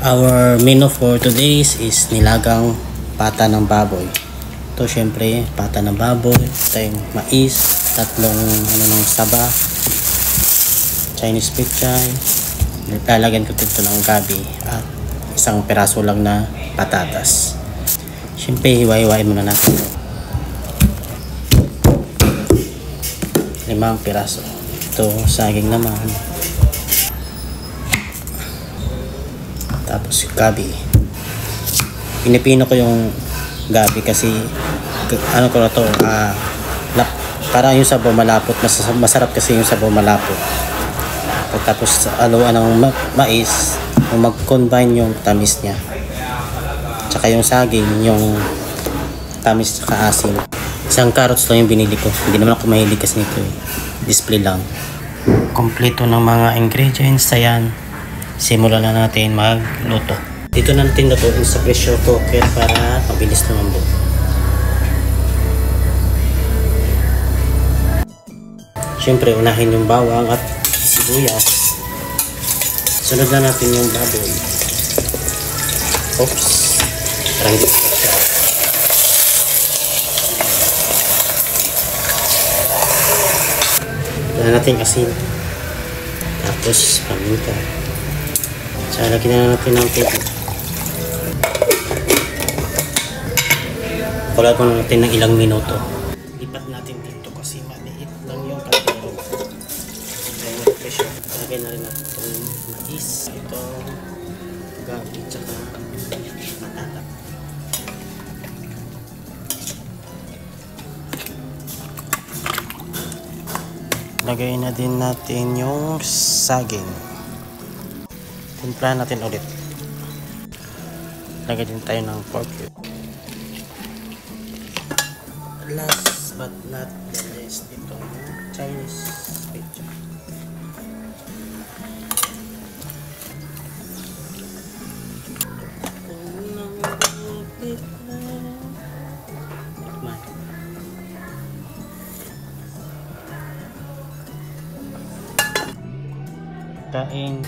Our menu for today is nilagang pata ng baboy. Ito syempre pata ng baboy, tayong mais, tatlong ng saba, Chinese pechay, lalagyan ko dito ng gabi at isang peraso lang na patatas. Syempre hiwa-hiwain muna natin ito. 5 piraso. Ito saging naman. Tapos gabi. Pinipino ko yung gabi kasi ano ko na to, para yung sabaw malapot. Masarap kasi yung sabaw malapot. Tapos haluan ng mais, mag-combine yung tamis niya. Tsaka yung saging, yung tamis tsaka asin. Isang carrots lang yung binili ko. Hindi naman ako mahilig kasi nito eh. Display lang. Kompleto ng mga ingredients. Ayan. Simulan na natin magluto. Dito na natin lutuin sa pressure cooker para mabilis lumambot. Siyempre, unahin yung bawang at sibuyas. Sunod na natin yung baboy. Oops. Parang dito siya. Lagyan natin asin. Tapos paminta. So, lagyan na natin ng tubig. Kulat mo natin ng ilang minuto. Lipat natin dito kasi maliit lang yung kaldero. Lagyan na rin natin itong mais. Ito, gabi, tsaka patata. Lagay na din natin yung saging. Timplahan natin ulit. Lagay din tayo ng pork cube. Last but not the least, itong Chinese pechay. Kain.